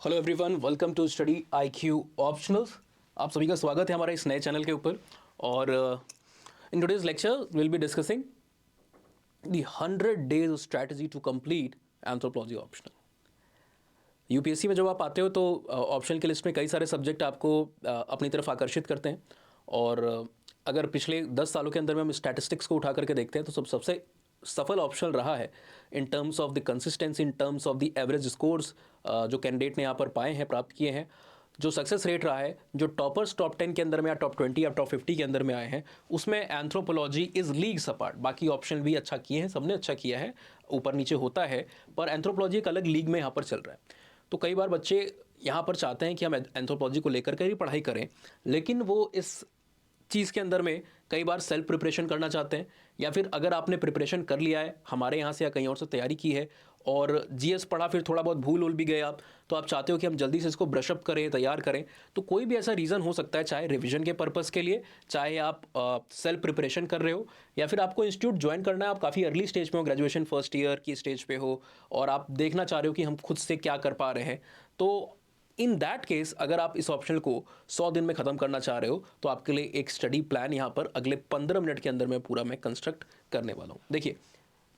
Hello everyone, welcome to study IQ optionals. आप सभी का स्वागत है हमारे इस नए चैनल के ऊपर। और in today's lecture will be discussing the 100 days strategy to complete anthropology optional. UPSC में जब आप आते हो तो ऑप्शन की लिस्ट में कई सारे सब्जेक्ट आपको अपनी तरफ आकर्षित करते हैं। और अगर पिछले 10 सालों के अंदर में हम स्टैटिस्टिक्स को उठा करके देखते हैं तो सबसे सफल ऑप्शन रहा है in terms of the consistency, in terms of the average scores जो कैंडिडेट ने यहाँ पर पाए हैं, प्राप्त किए हैं, जो सक्सेस रेट रहा है, जो टॉपर्स टॉप 10 के अंदर में या टॉप 20 या टॉप 50 के अंदर में आए हैं, उसमें एंथ्रोपोलॉजी इज लीग्स अपार्ट। बाकी ऑप्शन भी अच्छा किए हैं, सबने अच्छा किया है, ऊपर नीचे होता है, पर एंथ्रोपोलॉजी एक अलग लीग में यहाँ पर चल रहा है। तो कई बार बच्चे यहाँ पर चाहते हैं कि हम एंथ्रोपोलॉजी को लेकर के ही पढ़ाई करें, लेकिन वो इस चीज़ के अंदर में कई बार सेल्फ प्रिपरेशन करना चाहते हैं, या फिर अगर आपने प्रिपरेशन कर लिया है हमारे यहाँ से या कहीं और से तैयारी की है और जीएस पढ़ा, फिर थोड़ा बहुत भूल भी गए आप, तो आप चाहते हो कि हम जल्दी से इसको ब्रशअप करें, तैयार करें। तो कोई भी ऐसा रीज़न हो सकता है, चाहे रिवीजन के पर्पज़ के लिए, चाहे आप सेल्फ प्रिपरेशन कर रहे हो, या फिर आपको इंस्टीट्यूट ज्वाइन करना है, आप काफ़ी अर्ली स्टेज में हो, ग्रेजुएशन फर्स्ट ईयर की स्टेज पे हो और आप देखना चाह रहे हो कि हम खुद से क्या कर पा रहे हैं। तो इन दैट केस अगर आप इस ऑप्शन को 100 दिन में ख़त्म करना चाह रहे हो तो आपके लिए एक स्टडी प्लान यहाँ पर अगले 15 मिनट के अंदर में पूरा मैं कंस्ट्रक्ट करने वाला हूँ। देखिए,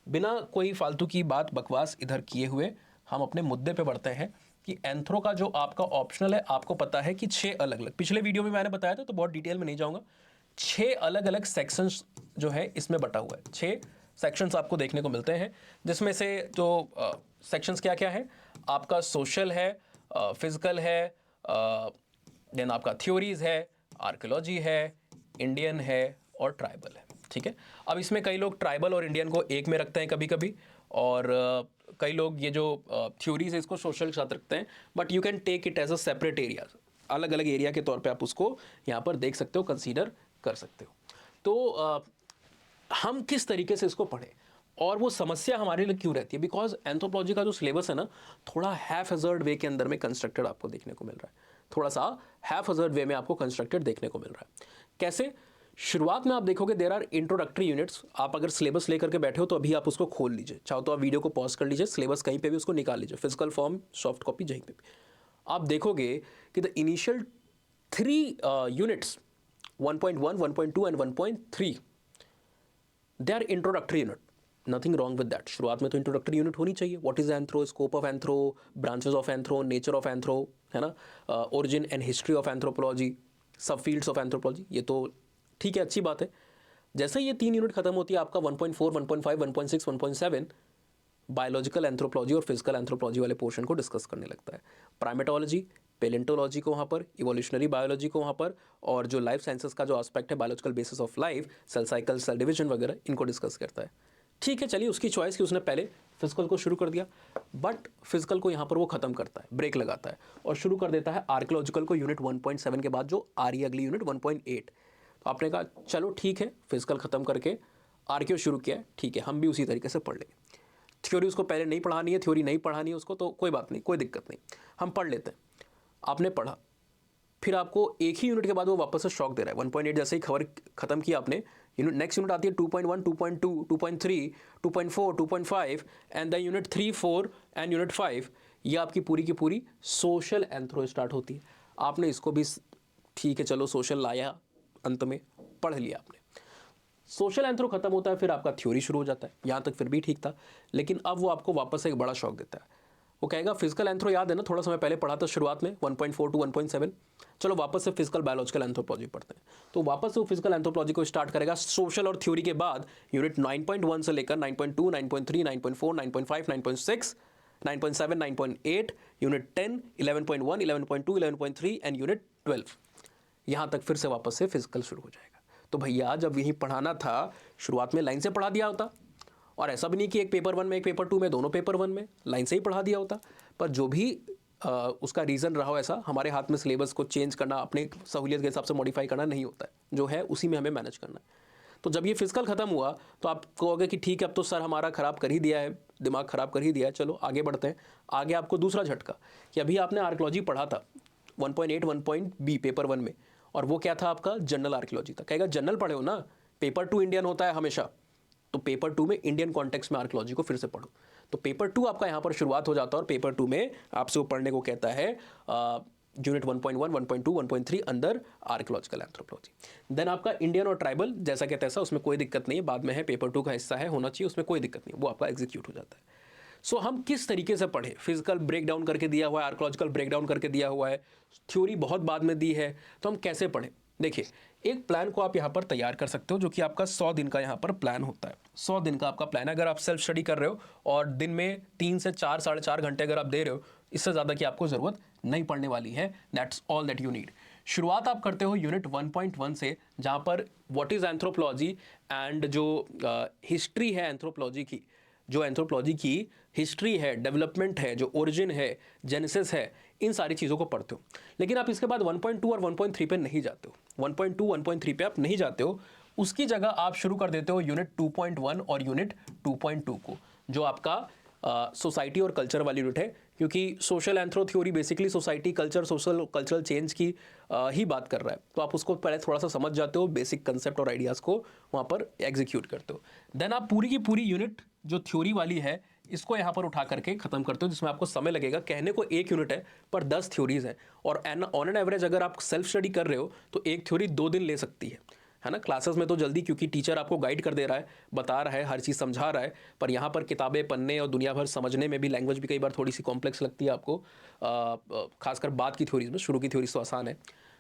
बिना कोई फालतू की बात बकवास इधर किए हुए हम अपने मुद्दे पे बढ़ते हैं कि एंथ्रो का जो आपका ऑप्शनल है, आपको पता है कि 6 अलग अलग, पिछले वीडियो में मैंने बताया था तो बहुत डिटेल में नहीं जाऊँगा, 6 अलग अलग सेक्शंस जो है इसमें बटा हुआ है। 6 सेक्शंस आपको देखने को मिलते हैं, जिसमें से जो सेक्शंस क्या क्या है, आपका सोशल है, फिजिकल है, देन आपका थ्योरीज है, आर्कियोलॉजी है, इंडियन है और ट्राइबल है। ठीक है, अब इसमें कई लोग ट्राइबल और इंडियन को एक में रखते हैं कभी कभी, और कई लोग ये जो थ्योरीज है इसको सोशल के साथ रखते हैं, but you can take it as a separate area, अलग अलग एरिया के तौर पे आप उसको यहाँ पर देख सकते हो, कंसीडर कर सकते हो। तो हम किस तरीके से इसको पढ़ें और वो समस्या हमारे लिए क्यों रहती है, बिकॉज एंथ्रोपोलॉजी का जो सिलेबस है ना, थोड़ा हैफ हज़र्ड वे के अंदर में कंस्ट्रक्टेड आपको देखने को मिल रहा है, थोड़ा सा हैफ हज़र्ड वे में आपको कंस्ट्रक्टेड देखने को मिल रहा है। कैसे? शुरुआत में आप देखोगे देयर आर इंट्रोडक्टरी यूनिट्स। आप अगर सिलेबस लेकर के बैठे हो तो अभी आप उसको खोल लीजिए, चाहो तो आप वीडियो को पॉज कर लीजिए, सिलेबस कहीं पे भी उसको निकाल लीजिए, फिजिकल फॉर्म, सॉफ्ट कॉपी, जहीं पे भी आप देखोगे कि the initial 3 units 1.1, 1.2 and 1.3 they are introductory unit. Nothing wrong with that, शुरुआत में तो इंट्रोडक्टरी यूनिट होनी चाहिए। What is anthro, scope of anthro, branches of anthro, nature of anthro, है ना, origin and history of anthropology, subfields of anthropology, ये तो ठीक है, अच्छी बात है। जैसे ही ये 3 यूनिट खत्म होती है, आपका 1.4, 1.5, 1.6, 1.7 बायोलॉजिकल एंथ्रोपोलॉजी और फिजिकल एंथ्रोपोलॉजी वाले पोर्शन को डिस्कस करने लगता है। प्राइमेटोलॉजी, पेलेंटोलॉजी को वहाँ पर, इवोल्यूशनरी बायोलॉजी को वहाँ पर, और जो लाइफ साइंसेस का जो एस्पेक्ट है, biological basis of life, cell cycle, cell division वगैरह, इनको डिस्कस करता है। ठीक है, चलिए, उसकी चॉइस की, उसने पहले फिजिकल को शुरू कर दिया, बट फिजिकल को यहाँ पर वो खत्म करता है, ब्रेक लगाता है और शुरू कर देता है आर्कियोलॉजिकल को यूनिट 1.7 के बाद, जो आ रही है अगली यूनिट 1.8। तो आपने कहा चलो ठीक है, फिजिकल खत्म करके आर्कियो शुरू किया है, ठीक है, हम भी उसी तरीके से पढ़ लेंगे। थ्योरी उसको पहले नहीं पढ़ानी है, थ्योरी नहीं पढ़ानी है उसको, तो कोई बात नहीं, कोई दिक्कत नहीं, हम पढ़ लेते हैं। आपने पढ़ा, फिर आपको एक ही यूनिट के बाद वो वापस से शॉक दे रहा है। 1.8 जैसे ही खबर खत्म की आपने, यूनिट नेक्स्ट यूनिट आती है 2.1, 2.2, 2.3, 2.4, 2.5 and the unit 3, 4 and unit 5, ये आपकी पूरी की पूरी सोशल एंथ्रो स्टार्ट होती है। आपने इसको भी ठीक है, चलो सोशल लाया, अंत में पढ़ लिया आपने। सोशल एंथ्रो खत्म होता है, फिर आपका थ्योरी शुरू हो जाता है। यहाँ तक फिर भी ठीक था, लेकिन अब वो आपको वापस एक बड़ा शॉक देता है। वो कहेगा फिजिकल एंथ्रो याद है ना, थोड़ा समय पहले पढ़ा था शुरुआत में 1.4 टू 1.7, चलो वापस से फिजिकल बायोलॉजिकल एंथ्रोपोलॉजी पढ़ते हैं। तो वापस से वो फिजिकल एंथ्रोपोलॉजी को स्टार्ट करेगा सोशल और थ्योरी के बाद, यूनिट 9.1 से लेकर 9.2, 9.3, 9.4, 9.5, 9.6, 9.7, 9.8, यूनिट 10, 11.1, 11.2, 11.3 एंड यूनिट 12, यहाँ तक फिर से वापस से फिजिकल शुरू हो जाएगा। तो भैया, जब यहीं पढ़ाना था, शुरुआत में लाइन से पढ़ा दिया होता, और ऐसा भी नहीं कि एक पेपर 1 में एक पेपर 2 में, दोनों पेपर 1 में लाइन से ही पढ़ा दिया होता। पर जो भी उसका रीज़न रहा हो, ऐसा हमारे हाथ में सिलेबस को चेंज करना, अपने सहूलियत के हिसाब से मॉडिफाई करना नहीं होता है, जो है उसी में हमें मैनेज करना है। तो जब ये फिजिकल खत्म हुआ तो आप कहोगे कि ठीक है, अब तो सर हमारा ख़राब कर ही दिया है, दिमाग ख़राब कर ही दिया है, चलो आगे बढ़ते हैं। आगे आपको दूसरा झटका कि अभी आपने आर्कियोलॉजी पढ़ा था 1.8, 1.B पेपर 1 में, और वो क्या था आपका, जनरल आर्कियोलॉजी था। कहेगा जनरल पढ़े हो ना, पेपर 2 इंडियन होता है हमेशा, तो पेपर 2 में इंडियन कॉन्टेक्स्ट में आर्कियोलॉजी को फिर से पढ़ो। तो पेपर 2 आपका यहाँ पर शुरुआत हो जाता है और पेपर 2 में आपसे वो पढ़ने को कहता है यूनिट 1.1, 1.2, 1.3 अंदर आर्कियोलॉजिकल एंथ्रोपोलॉजी। देन आपका इंडियन और ट्राइबल जैसा कहते हैं, उसमें कोई दिक्कत नहीं है, बाद में है, पेपर 2 का हिस्सा है, होना चाहिए, उसमें कोई दिक्कत नहीं, वो आपका एग्जीक्यूट हो जाता है। सो हम किस तरीके से पढ़ें? फिजिकल ब्रेकडाउन करके दिया हुआ है, आर्कियोलॉजिकल ब्रेकडाउन करके दिया हुआ है, थ्योरी बहुत बाद में दी है, तो हम कैसे पढ़ें? देखिए, एक प्लान को आप यहाँ पर तैयार कर सकते हो जो कि आपका 100 दिन का यहाँ पर प्लान होता है। 100 दिन का आपका प्लान है। अगर आप सेल्फ स्टडी कर रहे हो और दिन में 3 से 4, 4.5 घंटे अगर आप दे रहे हो, इससे ज़्यादा की आपको ज़रूरत नहीं पड़ने वाली है। That's all that you need. शुरुआत आप करते हो यूनिट 1.1 से, जहाँ पर व्हाट इज़ एंथ्रोपोलॉजी एंड जो हिस्ट्री है एंथ्रोपोलॉजी की, जो एंथ्रोपोलॉजी की हिस्ट्री है, डेवलपमेंट है, जो ओरिजिन है, जेनेसिस है, इन सारी चीज़ों को पढ़ते हो। लेकिन आप इसके बाद 1.2 और 1.3 पे नहीं जाते हो। 1.2, 1.3 पे आप नहीं जाते हो, उसकी जगह आप शुरू कर देते हो यूनिट 2.1 और यूनिट 2.2 को, जो आपका सोसाइटी और कल्चर वाली यूनिट है, क्योंकि social anthro theory basically society, culture, social cultural change की ही बात कर रहा है। तो आप उसको पहले थोड़ा सा समझ जाते हो, बेसिक कंसेप्ट और आइडियाज़ को वहाँ पर एग्जीक्यूट करते हो। देन आप पूरी की पूरी यूनिट जो थ्योरी वाली है, इसको यहाँ पर उठा करके ख़त्म करते हो, जिसमें आपको समय लगेगा। कहने को एक यूनिट है पर 10 थ्योरीज हैं, और ऑन एन एवरेज अगर आप सेल्फ स्टडी कर रहे हो तो एक थ्योरी 2 दिन ले सकती है ना। क्लासेस में तो जल्दी, क्योंकि टीचर आपको गाइड कर दे रहा है, बता रहा है, हर चीज़ समझा रहा है, पर यहाँ पर किताबें, पन्ने और दुनिया भर समझने में भी लैंग्वेज भी कई बार थोड़ी सी कॉम्प्लेक्स लगती है आपको, खासकर बाद की थ्योरीज में। शुरू की थ्योरीज तो आसान है,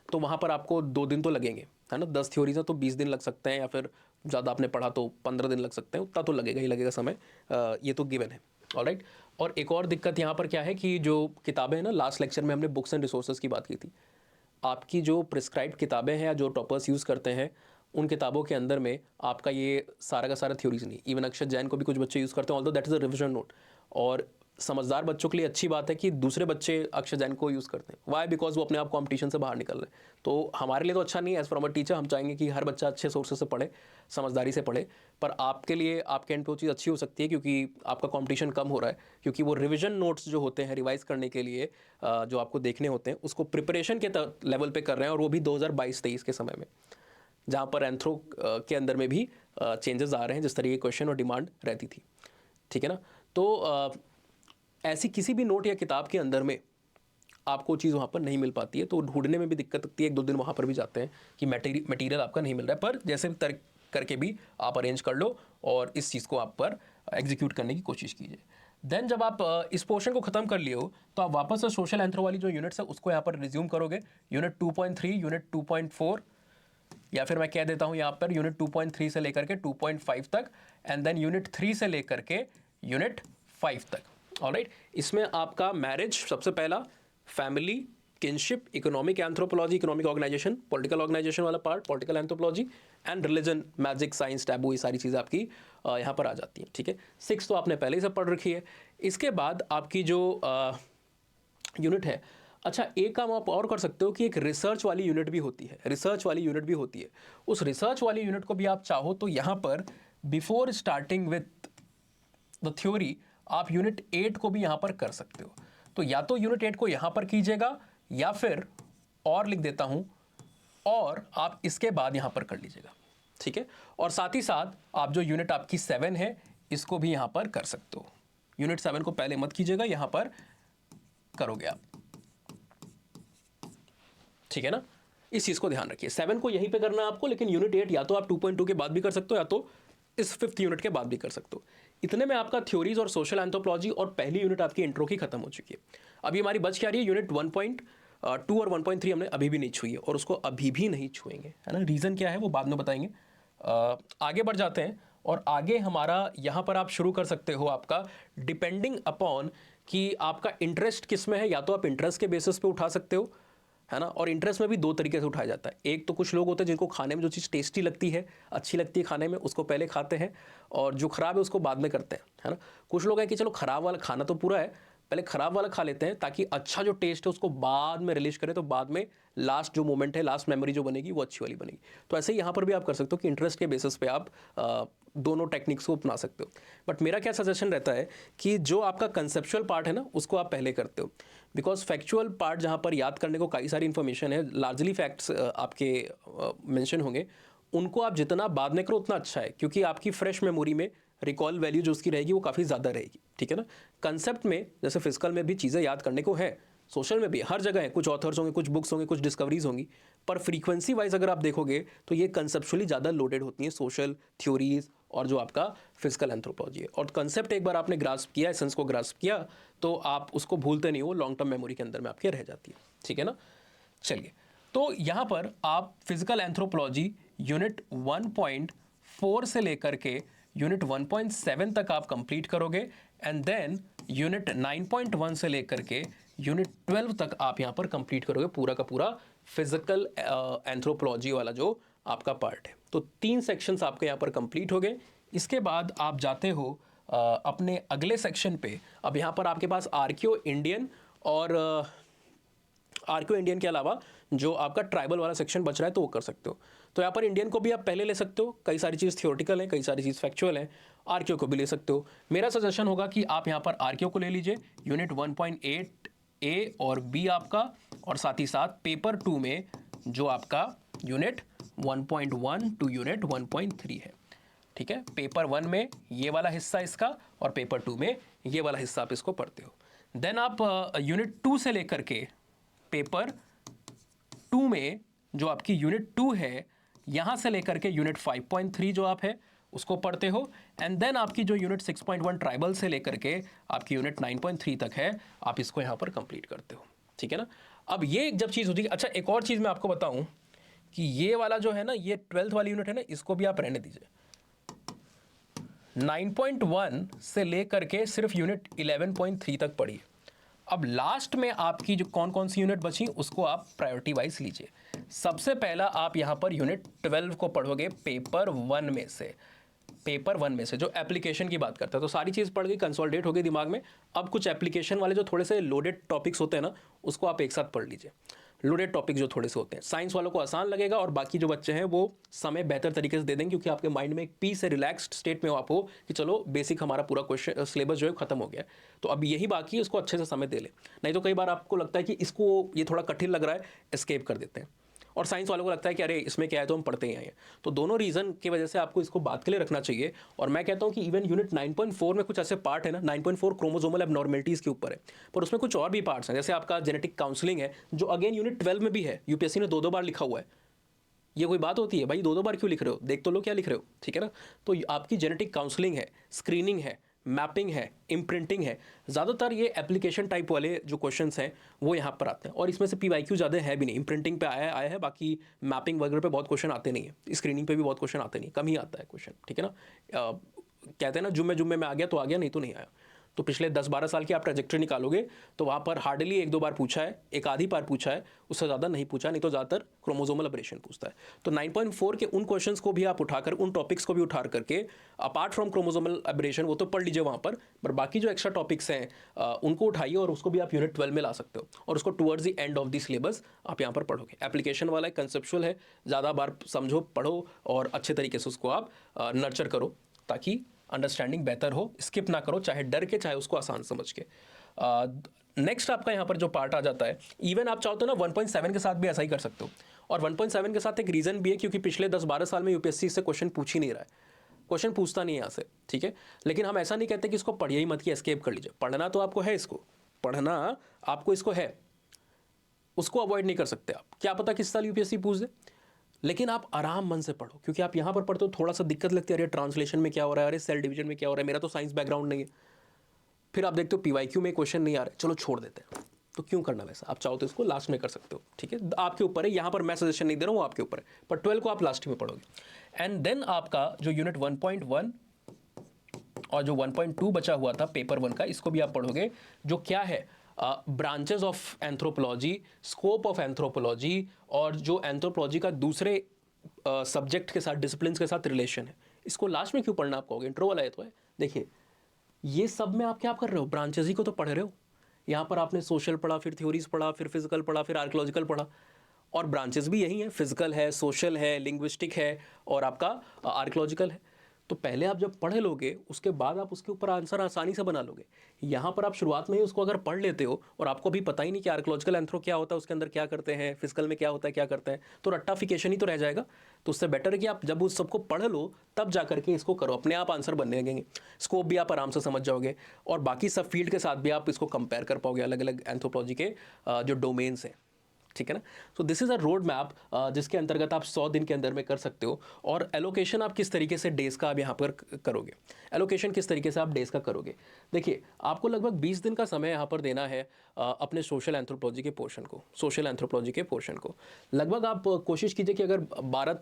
तो वहाँ पर आपको 2 दिन तो लगेंगे, है ना। 10 थ्योरीज हैं तो 20 दिन लग सकते हैं, या फिर ज़्यादा आपने पढ़ा तो 15 दिन लग सकते हैं, उतना तो लगेगा ही लगेगा समय, ये तो गिवन है। ऑलराइट। और एक और दिक्कत यहाँ पर क्या है कि जो किताबें हैं ना, लास्ट लेक्चर में हमने बुक्स एंड रिसोर्सेज की बात की थी। आपकी जो प्रिस्क्राइब्ड किताबें हैं या जो टॉपर्स यूज़ करते हैं, उन किताबों के अंदर में आपका ये सारा का सारा थ्योरीज नहीं। इवन अक्षर जैन को भी कुछ बच्चे यूज़ करते हैं, although that is a revision note. और समझदार बच्चों के लिए अच्छी बात है कि दूसरे बच्चे अक्षर जैन को यूज़ करते हैं। वाई? बिकॉज वो अपने आप कॉम्पिटिशन से बाहर निकल रहे हैं। तो हमारे लिए तो अच्छा नहीं है, एज फ्रॉम अ टीचर हम चाहेंगे कि हर बच्चा अच्छे सोर्सेज से पढ़े, समझदारी से पढ़े। पर आपके लिए, आपके एंड पे वो चीज़ अच्छी हो सकती है, क्योंकि आपका कॉम्पिटिशन कम हो रहा है, क्योंकि वो रिविजन नोट्स जो होते हैं रिवाइज करने के लिए, जो आपको देखने होते हैं, उसको प्रिपरेशन के लेवल पे कर रहे हैं, और वो भी 2022-23 के समय में, जहाँ पर एंथ्रो के अंदर में भी चेंजेस आ रहे हैं, जिस तरीके की क्वेश्चन और डिमांड रहती थी। ठीक है ना। तो ऐसी किसी भी नोट या किताब के अंदर में आपको चीज़ वहाँ पर नहीं मिल पाती है, तो ढूंढने में भी दिक्कत लगती है। 1-2 दिन वहाँ पर भी जाते हैं कि मटेरियल आपका नहीं मिल रहा है, पर जैसे भी करके भी आप अरेंज कर लो और इस चीज़ को आप पर एग्जीक्यूट करने की कोशिश कीजिए। देन जब आप इस पोर्शन को ख़त्म कर लिए हो, तो आप वापस से सोशल एंथ्रो वाली जो यूनिट्स है उसको यहाँ पर रिज्यूम करोगे। यूनिट 2.3, यूनिट 2.4, या फिर मैं कह देता हूँ यहाँ पर यूनिट 2.3 से लेकर के 2.5 तक, एंड देन यूनिट 3 से लेकर के यूनिट 5 तक। ऑलराइट। इसमें आपका मैरिज सबसे पहला, family, kinship, economic anthropology, economic organisation, political organisation वाला part, political anthropology, and religion, magic, science, taboo, ये सारी चीज़ें आपकी यहाँ पर आ जाती हैं। ठीक है। 6 तो आपने पहले ही से पढ़ रखी है। इसके बाद आपकी जो यूनिट है, अच्छा एक काम आप और कर सकते हो कि एक रिसर्च वाली यूनिट भी होती है, रिसर्च वाली यूनिट भी होती है। उस रिसर्च वाली यूनिट को भी आप चाहो तो यहाँ पर before starting with the theory आप यूनिट 8 को भी यहाँ पर कर सकते हो। तो या तो यूनिट 8 को यहाँ पर कीजिएगा, या फिर और लिख देता हूँ, और आप इसके बाद यहाँ पर कर लीजिएगा। ठीक है। और साथ ही साथ आप जो यूनिट आपकी 7 है, इसको भी यहाँ पर कर सकते हो। यूनिट 7 को पहले मत कीजिएगा, यहाँ पर करोगे आप। ठीक है ना। इस चीज़ को ध्यान रखिए, 7 को यहीं पे करना है आपको, लेकिन यूनिट 8 या तो आप 2.2 के बाद भी कर सकते हो, या तो इस 5th यूनिट के बाद भी कर सकते हो। इतने में आपका थ्योरीज और सोशल एंथ्रोपोलॉजी और पहली यूनिट आपकी इंट्रो की खत्म हो चुकी है। अभी हमारी बच क्या रही है, यूनिट 1.2 और 1.3 हमने अभी भी नहीं छुई है, और उसको अभी भी नहीं छुएंगे, है ना। रीज़न क्या है वो बाद में बताएंगे। आगे बढ़ जाते हैं, और आगे हमारा यहाँ पर आप शुरू कर सकते हो आपका डिपेंडिंग अपॉन कि आपका इंटरेस्ट किस में है। या तो आप इंटरेस्ट के बेसिस पे उठा सकते हो, है ना। और इंटरेस्ट में भी 2 तरीके से उठाया जाता है। एक तो कुछ लोग होते हैं जिनको खाने में जो चीज़ टेस्टी लगती है, अच्छी लगती है खाने में, उसको पहले खाते हैं, और जो ख़राब है उसको बाद में करते हैं, है ना। कुछ लोग हैं कि चलो ख़राब वाला खाना तो पूरा है, पहले ख़राब वाला खा लेते हैं, ताकि अच्छा जो टेस्ट है उसको बाद में रिलीज करें, तो बाद में लास्ट जो मोमेंट है, लास्ट मेमोरी जो बनेगी वो अच्छी वाली बनेगी। तो ऐसे ही यहाँ पर भी आप कर सकते हो कि इंटरेस्ट के बेसिस पे आप दोनों टेक्निक्स को अपना सकते हो। बट मेरा क्या सजेशन रहता है कि जो आपका कंसेप्चुअल पार्ट है ना, उसको आप पहले करते हो, बिकॉज फैक्चुअल पार्ट जहाँ पर याद करने को कई सारी इन्फॉर्मेशन है, लार्जली फैक्ट्स आपके मेंशन होंगे, उनको आप जितना बाद में करो उतना अच्छा है, क्योंकि आपकी फ्रेश मेमोरी में रिकॉल वैल्यू जो उसकी रहेगी वो काफ़ी ज़्यादा रहेगी, ठीक है ना। कंसेप्ट में जैसे फिजिकल में भी चीज़ें याद करने को है, सोशल में भी हर जगह है, कुछ ऑथर्स होंगे, कुछ बुक्स होंगे, कुछ डिस्कवरीज होंगी, पर फ्रीक्वेंसी वाइज अगर आप देखोगे तो ये कंसेप्चुअली ज़्यादा लोडेड होती हैं, सोशल थ्योरीज और जो आपका फिजिकल एंथ्रोपोलॉजी है। और कंसेप्ट एक बार आपने ग्रास्प किया, एसेंस को ग्रास्प किया, तो आप उसको भूलते नहीं हो, लॉन्ग टर्म मेमोरी के अंदर में आपके रह जाती है, ठीक है ना। चलिए, तो यहाँ पर आप फिजिकल एंथ्रोपोलॉजी यूनिट 1.4 से लेकर के यूनिट 1.7 तक आप कंप्लीट करोगे, एंड देन यूनिट 9.1 से लेकर के यूनिट 12 तक आप यहाँ पर कंप्लीट करोगे पूरा का पूरा फिजिकल एंथ्रोपोलॉजी वाला जो आपका पार्ट है। तो 3 सेक्शंस आपके यहाँ पर कंप्लीट हो गए। इसके बाद आप जाते हो अपने अगले सेक्शन पे। अब यहाँ पर आपके पास आर्कियो इंडियन और आर्कियो इंडियन के अलावा जो आपका ट्राइबल वाला सेक्शन बच रहा है तो वो कर सकते हो। तो यहाँ पर इंडियन को भी आप पहले ले सकते हो, कई सारी चीज़ थियोरटिकल है, कई सारी चीज़ फैक्चुअल है। आर्कियो को भी ले सकते हो। मेरा सजेशन होगा कि आप यहाँ पर आर्कियो को ले लीजिए, यूनिट 1.8 ए और बी आपका, और साथ ही साथ पेपर 2 में जो आपका यूनिट 1.1 टू यूनिट 1.3 है, ठीक है। पेपर 1 में ये वाला हिस्सा इसका, और पेपर 2 में ये वाला हिस्सा आप इसको पढ़ते हो। देन आप यूनिट 2 से लेकर के पेपर 2 में जो आपकी यूनिट 2 है, यहाँ से लेकर के यूनिट 5.3 जो आप है उसको पढ़ते हो, एंड देन आपकी जो यूनिट 6.1 ट्राइबल से लेकर के आपकी यूनिट 9.3 तक है, आप इसको यहाँ पर कंप्लीट करते हो, ठीक है ना। अब ये जब चीज़ होती है, अच्छा एक और चीज़ मैं आपको बताऊँ कि ये वाला जो है ना, ये 12th वाली यूनिट है ना, इसको भी आप रहने दीजिए। 9.1 से लेकर के सिर्फ यूनिट 11.3 तक पढ़िए। अब लास्ट में आपकी जो कौन कौन सी यूनिट बची उसको आप प्रायोरिटी वाइज लीजिए। सबसे पहला आप यहाँ पर यूनिट 12 को पढ़ोगे पेपर 1 में से, पेपर 1 में से जो एप्लीकेशन की बात करता है। तो सारी चीज़ पढ़ गई, कंसोलिडेट हो गई दिमाग में। अब कुछ एप्लीकेशन वाले जो थोड़े से लोडेड टॉपिक्स होते हैं ना, उसको आप एक साथ पढ़ लीजिए। लोडेड टॉपिक जो थोड़े से होते हैं, साइंस वालों को आसान लगेगा, और बाकी जो बच्चे हैं वो समय बेहतर तरीके से दे देंगे, क्योंकि आपके माइंड में एक पीस है, रिलैक्स्ड स्टेट में हो आप हो कि चलो बेसिक हमारा पूरा क्वेश्चन सिलेबस जो है खत्म हो गया है, तो अब यही बाकी है, इसको अच्छे से समय दे ले। नहीं तो कई बार आपको लगता है कि इसको ये थोड़ा कठिन लग रहा है, एस्केप कर देते हैं, और साइंस वालों को लगता है कि अरे इसमें क्या है तो हम पढ़ते ही हैं। तो दोनों रीज़न की वजह से आपको इसको बात के लिए रखना चाहिए। और मैं कहता हूँ कि इवन यूनिट 9.4 में कुछ ऐसे पार्ट है ना, 9.4 क्रोमोसोमल एबनॉर्मलिटीज़ के ऊपर है, पर उसमें कुछ और भी पार्ट्स हैं, जैसे आपका जेनेटिक काउंसलिंग है, जो अगेन यूनिट 12 में भी है। यूपीएससी ने 2-2 बार लिखा हुआ है। ये कोई बात होती है भाई, 2-2 बार क्यों लिख रहे हो, देख तो लो क्या लिख रहे हो, ठीक है ना। तो आपकी जेनेटिक काउंसलिंग है, स्क्रीनिंग है, मैपिंग है, इम्प्रिंटिंग है, ज़्यादातर ये एप्लीकेशन टाइप वाले जो क्वेश्चंस हैं वो यहाँ पर आते हैं। और इसमें से पीवाईक्यू ज़्यादा है भी नहीं, इम्प्रिंटिंग पे आया है, बाकी मैपिंग वगैरह पे बहुत क्वेश्चन आते नहीं है, स्क्रीनिंग पे भी बहुत क्वेश्चन आते नहीं, कम ही आता है क्वेश्चन, ठीक है ना। कहते हैं ना जुम्मे में आ गया तो आ गया, नहीं तो नहीं आया। तो पिछले 10-12 साल की आप ट्रैजेक्टरी निकालोगे तो वहाँ पर हार्डली 1-2 बार पूछा है, एक आधी बार पूछा है, उससे ज़्यादा नहीं पूछा, नहीं तो ज़्यादातर क्रोमोसोमल एबरेशन पूछता है। तो 9.4 के उन क्वेश्चंस को भी आप उठाकर, उन टॉपिक्स को भी उठा करके, अपार्ट फ्रॉम क्रोमोसोमल एबरेशन वो तो पढ़ लीजिए वहाँ पर बाकी जो एक्स्ट्रा टॉपिक्स हैं उनको उठाइए, और उसको भी आप यूनिट 12 में ला सकते हो, और उसको towards the end of the syllabus आप यहाँ पर पढ़ोगे। एप्लीकेशन वाला है, कंसेप्चुअल है, ज़्यादा बार समझो, पढ़ो, और अच्छे तरीके से उसको आप नर्चर करो, ताकि अंडरस्टैंडिंग बेहतर हो। स्किप ना करो, चाहे डर के चाहे उसको आसान समझ के। नेक्स्ट आपका यहाँ पर जो पार्ट आ जाता है, इवन आप चाहो तो ना 1.7 के साथ भी ऐसा ही कर सकते हो। और 1.7 के साथ एक रीज़न भी है, क्योंकि पिछले 10-12 साल में यूपीएससी से क्वेश्चन पूछ ही नहीं रहा है, क्वेश्चन पूछता नहीं है यहाँ से, ठीक है। लेकिन हम ऐसा नहीं कहते कि इसको पढ़िए ही मत, कि एस्केप कर लीजिए। पढ़ना तो आपको है, इसको पढ़ना आपको इसको है, उसको अवॉइड नहीं कर सकते आप। क्या पता किस साल यूपीएससी पूछ दे, लेकिन आप आराम मन से पढ़ो, क्योंकि आप यहाँ पर पढ़ते हो थोड़ा सा दिक्कत लगती है, अरे ट्रांसलेशन में क्या हो रहा है, अरे सेल डिवीजन में क्या हो रहा है, मेरा तो साइंस बैकग्राउंड नहीं है। फिर आप देखते हो पीवाईक्यू में क्वेश्चन नहीं आ रहा है, चलो छोड़ देते हैं। तो क्यों करना वैसा, आप चाहो तो इसको लास्ट में कर सकते हो, ठीक है, आपके ऊपर है। यहाँ पर मैं सजेशन नहीं दे रहा हूँ, आपके ऊपर है, पर 12 को आप लास्ट में पढ़ोगे। एंड देन आपका जो यूनिट 1.1 और जो 1.2 बचा हुआ था पेपर 1 का, इसको भी आप पढ़ोगे, जो क्या है, branches of anthropology, scope of anthropology, और जो एंथ्रोपोलॉजी का दूसरे सब्जेक्ट के साथ, डिसिप्लिन के साथ रिलेशन है। इसको लास्ट में क्यों पढ़ना आप कहोगे, इंट्रो वाला है तो है। देखिए ये सब में आप क्या कर रहे हो, ब्रांचेस ही को तो पढ़ रहे हो। यहाँ पर आपने सोशल पढ़ा, फिर थ्योरीज पढ़ा, फिर फिजिकल पढ़ा, फिर आर्कियोलॉजिकल पढ़ा, और ब्रांचेस भी यही हैं, फिजिकल है, सोशल है, लिंग्विस्टिक है, और आपका आर्कियोलॉजिकल है। तो पहले आप जब पढ़ लोगे उसके बाद आप उसके ऊपर आंसर आसानी से बना लोगे। यहाँ पर आप शुरुआत में ही उसको अगर पढ़ लेते हो और आपको भी पता ही नहीं कि आर्कोलॉजिकल एंथ्रो क्या होता है, उसके अंदर क्या करते हैं, फिजिकल में क्या होता है, क्या करते हैं, तो रट्टाफिकेशन ही तो रह जाएगा। तो उससे बेटर है कि आप जब उस सबको पढ़ लो तब जा करके इसको करो, अपने आप आंसर बनने लगेंगे, स्कोप भी आप आराम से समझ जाओगे और बाकी सब फील्ड के साथ भी आप इसको कंपेयर कर पाओगे, अलग अलग एंथ्रोपोलॉजी के जो डोमेन्स हैं, ठीक है ना। So this is a road map जिसके अंतर्गत आप 100 दिन के अंदर में कर सकते हो। और एलोकेशन आप किस तरीके से डेज़ का आप यहाँ पर करोगे, एलोकेशन किस तरीके से आप डेज़ का करोगे। देखिए आपको लगभग 20 दिन का समय यहाँ पर देना है अपने सोशल एंथ्रोपोलॉजी के पोर्शन को, सोशल एंथ्रोपोलॉजी के पोर्शन को। लगभग आप कोशिश कीजिए कि अगर 12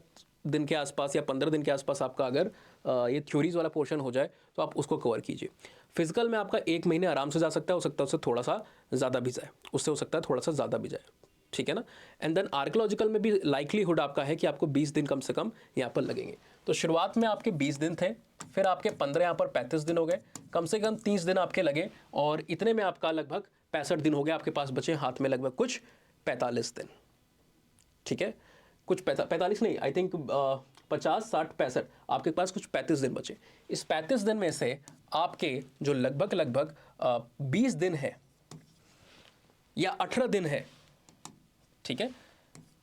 दिन के आसपास या 15 दिन के आसपास आपका अगर ये थ्योरीज वाला पोर्शन हो जाए तो आप उसको कवर कीजिए। फिजिकल में आपका 1 महीने आराम से जा सकता है, हो सकता है उससे थोड़ा सा ज़्यादा भी जाए, उससे हो सकता है थोड़ा सा ज़्यादा भी जाए, ठीक है ना। एंड देन आर्कोलॉजिकल में भी लाइकलीहुड आपका है कि आपको 20 दिन कम से कम यहाँ पर लगेंगे। तो शुरुआत में आपके 20 दिन थे, फिर आपके 15 यहाँ पर 35 दिन हो गए, कम से कम 30 दिन आपके लगे और इतने में आपका लगभग 65 दिन हो गया, आपके पास बचे हाथ में लगभग कुछ 45 दिन, ठीक है। कुछ 45 नहीं, आई थिंक 50, 60, 65, आपके पास कुछ 35 दिन बचे। इस 35 दिन में से आपके जो लगभग 20 दिन है या 18 दिन है, ठीक है,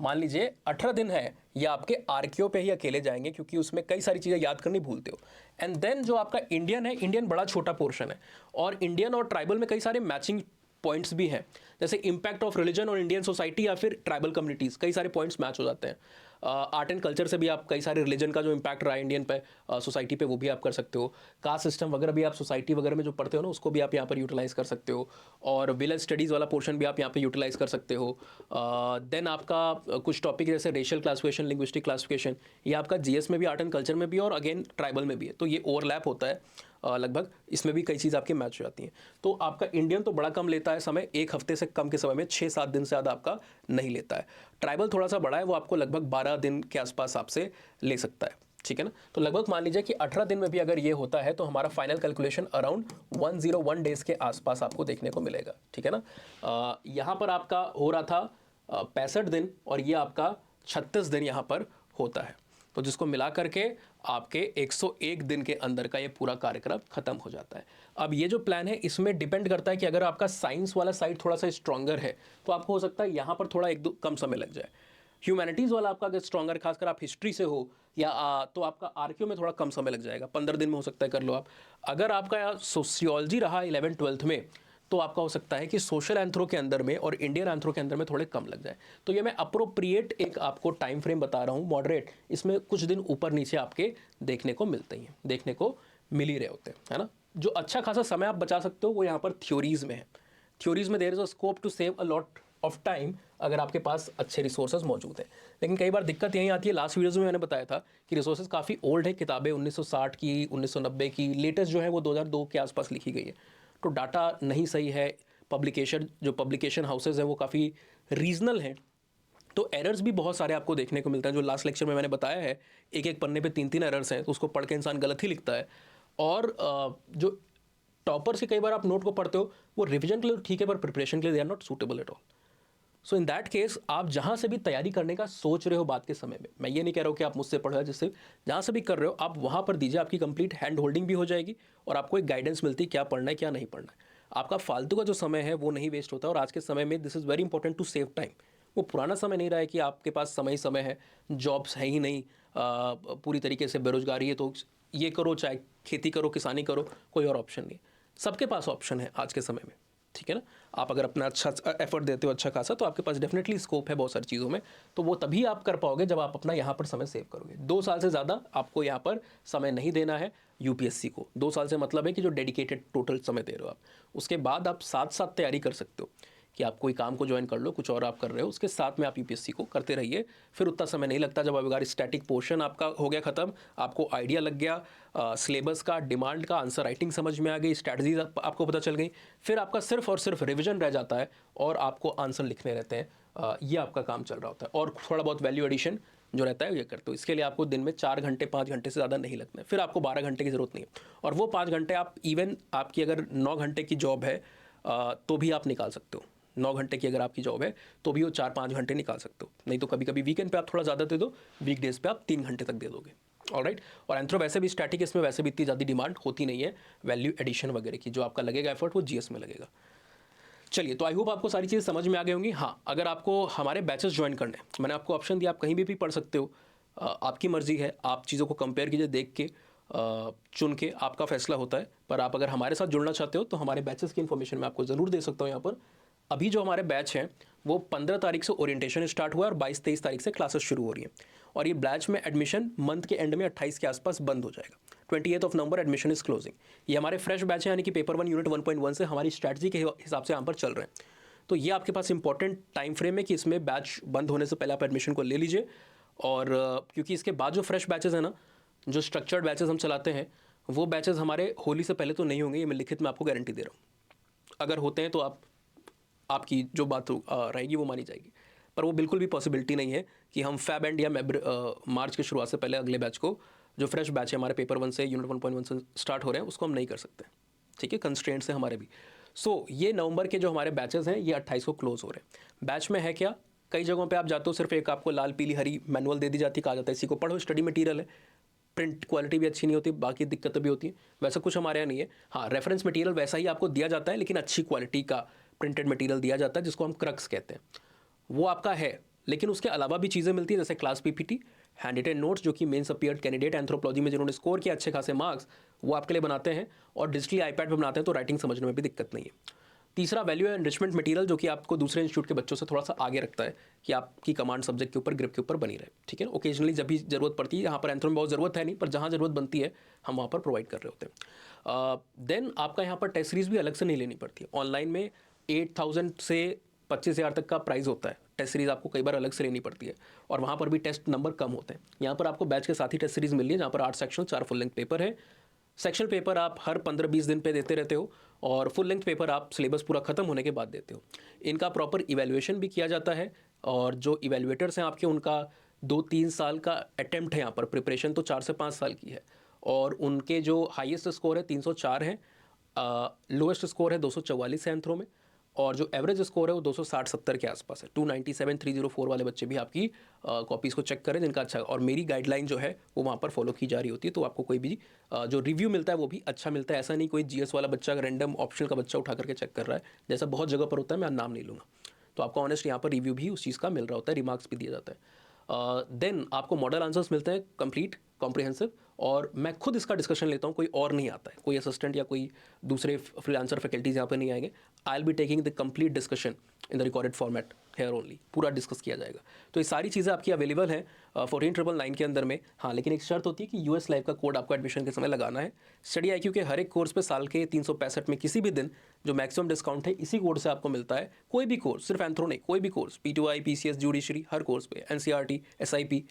मान लीजिए 18 दिन है, या आपके आर्कियो पे ही अकेले जाएंगे क्योंकि उसमें कई सारी चीज़ें याद करनी भूलते हो। एंड देन जो आपका इंडियन है, इंडियन बड़ा छोटा पोर्शन है और इंडियन और ट्राइबल में कई सारे मैचिंग पॉइंट्स भी हैं, जैसे इम्पैक्ट ऑफ रिलीजन और इंडियन सोसाइटी या फिर ट्राइबल कम्युनिटीज़, कई सारे पॉइंट्स मैच हो जाते हैं। आर्ट एंड कल्चर से भी आप कई सारे रिलीजन का जो इम्पैक्ट रहा है इंडियन पे, सोसाइटी पे, वो भी आप कर सकते हो। कास्ट सिस्टम वगैरह भी आप सोसाइटी वगैरह में जो पढ़ते हो ना, उसको भी आप यहाँ पर यूटिलाइज कर सकते हो। और विलेज स्टडीज़ वाला पोर्शन भी आप यहाँ पे यूटिलाइज कर सकते हो। देन आपका कुछ टॉपिक जैसे रेशियल क्लासिफिकेशन, लिंग्विस्टिक क्लासिफिकेशन, ये आपका जीएस में भी, आर्ट एंड कल्चर में भी और अगेन ट्राइबल में भी है, तो ये ओवरलैप होता है लगभग, इसमें भी कई चीज़ आपके मैच हो जाती हैं। तो आपका इंडियन तो बड़ा कम लेता है समय, 1 हफ्ते से कम के समय में 6-7 दिन से ज़्यादा आपका नहीं लेता है। ट्राइबल थोड़ा सा बड़ा है, वो आपको लगभग 12 दिन के आसपास आपसे ले सकता है, ठीक है ना। तो लगभग मान लीजिए कि 18 दिन में भी अगर ये होता है तो हमारा फाइनल कैलकुलेशन अराउंड 101 डेज़ के आसपास आपको देखने को मिलेगा, ठीक है ना। यहाँ पर आपका हो रहा था 65 दिन और ये आपका 36 दिन यहाँ पर होता है, तो जिसको मिला करके आपके 101 दिन के अंदर का ये पूरा कार्यक्रम खत्म हो जाता है। अब ये जो प्लान है इसमें डिपेंड करता है कि अगर आपका साइंस वाला साइड थोड़ा सा स्ट्रॉन्गर है तो आपको हो सकता है यहाँ पर थोड़ा 1-2 कम समय लग जाए। ह्यूमैनिटीज़ वाला आपका अगर स्ट्रॉन्गर, खासकर आप हिस्ट्री से हो या तो आपका आर्कियो में थोड़ा कम समय लग जाएगा, 15 दिन में हो सकता है कर लो आप। अगर आपका सोशियोलॉजी रहा 11th-12th में तो आपका हो सकता है कि सोशल एंथ्रो के अंदर में और इंडियन एंथ्रो के अंदर में थोड़े कम लग जाए। तो ये मैं अप्रोप्रिएट एक आपको टाइम फ्रेम बता रहा हूँ, मॉडरेट, इसमें कुछ दिन ऊपर नीचे आपके देखने को मिलते हैं, देखने को मिल ही रहे होते हैं, है ना। जो अच्छा खासा समय आप बचा सकते हो वो यहाँ पर थ्योरीज़ में है। थ्योरीज़ में there is a scope to save a lot of time अगर आपके पास अच्छे रिसोर्सेज मौजूद हैं। लेकिन कई बार दिक्कत यही आती है, लास्ट वीडियोज़ में मैंने बताया था कि रिसोर्सेज काफ़ी ओल्ड है, किताबें 1960 की, 1990 की, लेटेस्ट जो है वो 2002 के आसपास लिखी गई है, तो डाटा नहीं सही है, पब्लिकेशन, जो पब्लिकेशन हाउसेज हैं वो काफ़ी रीजनल हैं, तो एरर्स भी बहुत सारे आपको देखने को मिलते हैं। जो लास्ट लेक्चर में मैंने बताया है, एक पन्ने पे 3-3 एरर्स हैं, तो उसको पढ़ के इंसान गलत ही लिखता है। और जो टॉपर से कई बार आप नोट को पढ़ते हो वो रिविजन के लिए ठीक है, पर प्रिपरेशन के लिए they are not suitable at all. So in that case आप जहाँ से भी तैयारी करने का सोच रहे हो बात के समय में, मैं ये नहीं कह रहा हूँ कि आप मुझसे पढ़ो, जिससे जहाँ से भी कर रहे हो आप वहाँ पर दीजिए, आपकी कंप्लीट हैंड होल्डिंग भी हो जाएगी और आपको एक गाइडेंस मिलती है क्या पढ़ना है क्या नहीं पढ़ना है। आपका फालतू का जो समय है वो नहीं वेस्ट होता। और आज के समय में this is very important to save time. वो पुराना समय नहीं रहा है कि आपके पास समय ही समय है, जॉब्स है ही नहीं, पूरी तरीके से बेरोजगारी है, तो ये करो, चाहे खेती करो, किसानी करो, कोई और ऑप्शन नहीं। सबके पास ऑप्शन है आज के समय में, ठीक है ना। आप अगर अपना अच्छा एफर्ट देते हो अच्छा खासा, तो आपके पास डेफिनेटली स्कोप है बहुत सारी चीज़ों में। तो वो तभी आप कर पाओगे जब आप अपना यहाँ पर समय सेव करोगे। 2 साल से ज़्यादा आपको यहाँ पर समय नहीं देना है यूपीएससी को। 2 साल से मतलब है कि जो डेडिकेटेड टोटल समय दे रहे हो आप, उसके बाद आप साथ साथ तैयारी कर सकते हो कि आप कोई काम को ज्वाइन कर लो, कुछ और आप कर रहे हो, उसके साथ में आप यूपीएससी को करते रहिए। फिर उतना समय नहीं लगता। जब अगर स्टैटिक पोर्शन आपका हो गया ख़त्म, आपको आइडिया लग गया सिलेबस का, डिमांड का, आंसर राइटिंग समझ में आ गई, स्ट्रैटेजीज आपको पता चल गई, फिर आपका सिर्फ और सिर्फ रिविजन रह जाता है और आपको आंसर लिखने रहते हैं। ये आपका काम चल रहा होता है और थोड़ा बहुत वैल्यू एडिशन जो रहता है ये करते हो। इसके लिए आपको दिन में 4 घंटे 5 घंटे से ज़्यादा नहीं लगते हैं। फिर आपको 12 घंटे की ज़रूरत नहीं है, और वो 5 घंटे आप इवन आपकी अगर 9 घंटे की जॉब है तो भी आप निकाल सकते हो। 9 घंटे की अगर आपकी जॉब है तो भी वो 4-5 घंटे निकाल सकते हो। नहीं तो कभी कभी वीकेंड पे आप थोड़ा ज़्यादा दे दो, वीकडेज पे आप 3 घंटे तक दे दोगे। ऑलराइट। और एंथ्रो वैसे भी स्टैटिक, इसमें वैसे भी इतनी ज़्यादा डिमांड होती नहीं है वैल्यू एडिशन वगैरह की, जो आपका लगेगा एफर्ट वो जीएस में लगेगा। चलिए, तो आई होप आपको सारी चीज़ें समझ में आ गई होंगी। हाँ, अगर आपको हमारे बैचेस ज्वाइन करने हैं, मैंने आपको ऑप्शन दिया, आप कहीं भी पढ़ सकते हो, आपकी मर्जी है, आप चीज़ों को कंपेयर कीजिए, देख के चुन के आपका फैसला होता है। पर आप अगर हमारे साथ जुड़ना चाहते हो तो हमारे बैचेस की इन्फॉर्मेशन मैं आपको ज़रूर दे सकता हूँ यहाँ पर। अभी जो हमारे बैच हैं वो 15 तारीख से ओरिएंटेशन स्टार्ट हुआ है और 22-23 तारीख से क्लासेस शुरू हो रही हैं। और ये बैच में एडमिशन मंथ के एंड में 28 के आसपास बंद हो जाएगा। 28 नवंबर एडमिशन इज क्लोजिंग। ये हमारे फ्रेश बैच है, यानी कि पेपर 1 यूनिट 1.1 से हमारी स्ट्रैटेजी के हिसाब से यहाँ पर चल रहे हैं। तो ये आपके पास इंपॉर्टेंट टाइम फ्रेम है कि इसमें बैच बंद होने से पहले आप एडमिशन को ले लीजिए। और क्योंकि इसके बाद जो फ्रेश बैचेस हैं ना, जो स्ट्रक्चर्ड बैचेस हम चलाते हैं, वो बैचेस हमारे होली से पहले तो नहीं होंगे, ये मैं लिखित में आपको गारंटी दे रहा हूँ। अगर होते हैं तो आपकी जो बात रहेगी वो मानी जाएगी, पर वो बिल्कुल भी पॉसिबिलिटी नहीं है कि हम फैब एंड या मार्च की शुरुआत से पहले अगले बैच को, जो फ्रेश बैच है हमारे पेपर 1 से यूनिट 1.1 से स्टार्ट हो रहे हैं, उसको हम नहीं कर सकते। ठीक है, कंस्ट्रेंट्स हैं हमारे भी। सो ये नवंबर के जो हमारे बैचेस हैं ये 28 को क्लोज हो रहे हैं। बैच में है क्या, कई जगहों पे आप जाते हो सिर्फ एक आपको लाल पीली हरी मैनुअल दे दी जाती है, कहा जाता है इसी को पढ़ो, स्टडी मटेरियल है, प्रिंट क्वालिटी भी अच्छी नहीं होती, बाकी दिक्कतें भी होती हैं। वैसा कुछ हमारे यहाँ नहीं है। हाँ, रेफरेंस मटेरियल वैसा ही आपको दिया जाता है, लेकिन अच्छी क्वालिटी का प्रिंटेड मटेरियल दिया जाता है, जिसको हम क्रक्स कहते हैं, वो आपका है। लेकिन उसके अलावा भी चीज़ें मिलती हैं, जैसे class PPT, hand retain notes, जो कि मेंस अपीयर्ड कैंडिडेट एंथ्रोपोलॉजी में जिन्होंने स्कोर किया अच्छे खासे मार्क्स, वो आपके लिए बनाते हैं, और डिजिटली आईपैड पर बनाते हैं, तो राइटिंग समझने में भी दिक्कत नहीं है। तीसरा, वैल्यू एनरिचमेंट मटेरियल, जो कि आपको दूसरे इंस्टीट्यूट के बच्चों से थोड़ा सा आगे रखता है कि आपकी कमांड सब्जेक्ट के ऊपर, ग्रिप के ऊपर बनी रहे। ठीक है, ओकेजनली जब भी जरूरत पड़ती है, यहाँ पर एंथ्रो में बहुत ज़रूरत है नहीं, पर जहाँ ज़रूरत बनती है हम वहाँ पर प्रोवाइड कर रहे होते हैं। देन आपका यहाँ पर टेस्ट सीरीज़ भी अलग से नहीं लेनी पड़ती है। ऑनलाइन में 8,000 से 25,000 तक का प्राइस होता है, टेस्ट सीरीज़ आपको कई बार अलग से लेनी पड़ती है, और वहाँ पर भी टेस्ट नंबर कम होते हैं। यहाँ पर आपको बैच के साथ ही टेस्ट सीरीज़ मिल रही है, जहाँ पर 8 सेक्शन 4 फुल लेंथ पेपर है। सेक्शन पेपर आप हर 15-20 दिन पे देते रहते हो, और फुल लेंथ पेपर आप सिलेबस पूरा खत्म होने के बाद देते हो। इनका प्रॉपर इवैल्यूएशन भी किया जाता है, और जो इवैल्यूएटर्स हैं आपके, उनका 2-3 साल का अटेम्प्ट है यहाँ पर, प्रिपरेशन तो 4 से 5 साल की है, और उनके जो हाईएस्ट स्कोर है 304 है, लोएस्ट स्कोर है 244 है एंथ्रो में, और जो एवरेज स्कोर है वो 260-70 के आसपास है। 297, 304 वाले बच्चे भी आपकी कॉपीज़ को चेक करें जिनका अच्छा, और मेरी गाइडलाइन जो है वो वहाँ पर फॉलो की जा रही होती है, तो आपको कोई भी जो रिव्यू मिलता है वो भी अच्छा मिलता है। ऐसा नहीं कोई जीएस वाला बच्चा रैंडम ऑप्शनल का बच्चा उठा करके चेक कर रहा है, जैसा बहुत जगह पर होता है, मैं नाम नहीं लूँगा। तो आपको ऑनेस्ट यहाँ पर रिव्यू भी उस चीज़ का मिल रहा होता है, रिमार्क्स भी दिया जाता है। देन आपको मॉडल आंसर्स मिलते हैं कंप्लीट कॉम्प्रिहेंसिव, और मैं खुद इसका डिस्कशन लेता हूँ, कोई और नहीं आता है, कोई असिस्टेंट या कोई दूसरे फ्रीलांसर फैकल्टीज यहाँ पर नहीं आएंगे। I will be taking the complete discussion in the recorded format here only, पूरा डिस्कस किया जाएगा। तो ये सारी चीज़ें आपकी अवेलेबल हैं 14,999 के अंदर में। हाँ, लेकिन एक शर्त होती है कि यूएस लाइव का कोड आपको एडमिशन के समय लगाना है। स्टडी आईक्यू के हर एक कोर्स पे साल के 365 में किसी भी दिन जो मैक्सिमम डिस्काउंट है इसी कोड से आपको मिलता है। कोई भी कोर्स, सिर्फ एंथ्रो नहीं, कोई भी कोर्स, P2I, PCS, जुडिशरी, हर कोर्स पे, NCERT, SIP,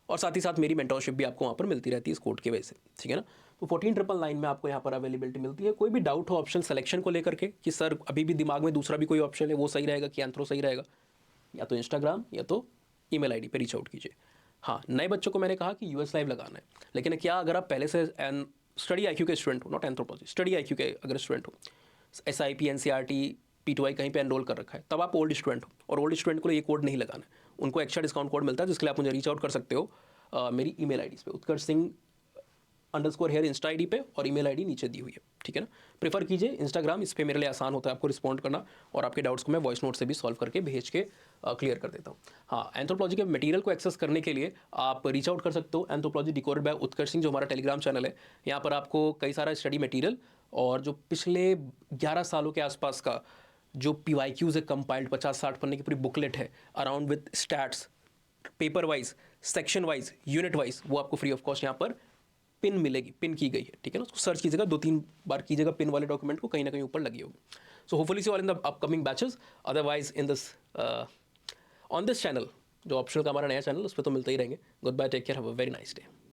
और साथ ही साथ मेरी मेंटरशिप भी आपको वहाँ पर मिलती रहती है इस कोड की वजह से। ठीक है ना, तो 14,999 में आपको यहाँ पर अवेलेबिलिटी मिलती है। कोई भी डाउट हो ऑप्शन सिलेक्शन को लेकर के कि सर अभी भी दिमाग में दूसरा भी कोई ऑप्शन है, वो सही रहेगा कि एंथ्रो सही रहेगा, या तो इंस्टाग्राम या तो ईमेल आईडी पे रीच आउट कीजिए। हाँ, नए बच्चों को मैंने कहा कि यूएस लाइव लगाना है, लेकिन क्या अगर आप पहले से स्टडी आईक्यू के स्टूडेंट हो, नॉट एंथ्रोपोलॉजी, स्टडी आईक्यू के अगर स्टूडेंट हो, SIP, NCERT, P2I कहीं पे एनरोल कर रखा है, तब आप ओल्ड स्टूडेंट हो, और ओल्ड स्टूडेंट को ये कोड नहीं लगाना है। उनको एक्स्ट्रा डिस्काउंट कोड मिलता है, जिसके लिए आप मुझे रीच आउट कर सकते हो मेरी ईमेल आईडीज़ पे, उत्कर्ष सिंह _ हेयर इंस्टा आईडी पे, और ईमेल आईडी नीचे दी हुई है। ठीक है ना, प्रेफर कीजिए इंस्टाग्राम, इस पर मेरे लिए आसान होता है आपको रिस्पॉन्ड करना, और आपके डाउट्स को मैं वॉइस नोट से भी सॉल्व करके भेज के क्लियर कर देता हूँ। हाँ, एंथ्रोपोलॉजी के मटेरियल को एक्सेस करने के लिए आप रीच आउट कर सकते हो एंथ्रोपोलॉजी डिकोडेड बाय उत्कर्ष सिंह, जो हमारा टेलीग्राम चैनल है। यहाँ पर आपको कई सारा स्टडी मटीरियल, और जो पिछले 11 सालों के आसपास का जो PYQs है कंपाइल्ड, 50-60 पन्ने की पूरी बुकलेट है, around with stats, paper wise, section wise, unit wise, वो आपको फ्री ऑफ कॉस्ट यहाँ पर पिन मिलेगी, पिन की गई है। ठीक है ना, उसको सर्च कीजिएगा, 2-3 बार कीजिएगा पिन वाले डॉक्यूमेंट को, कहीं ना कहीं ऊपर लगी होगी। So hopefully see all in the upcoming batches, otherwise in this on this channel, जो ऑप्शनल का हमारा नया चैनल, उस पर तो मिलते ही रहेंगे। Goodbye, take care, have a very nice day.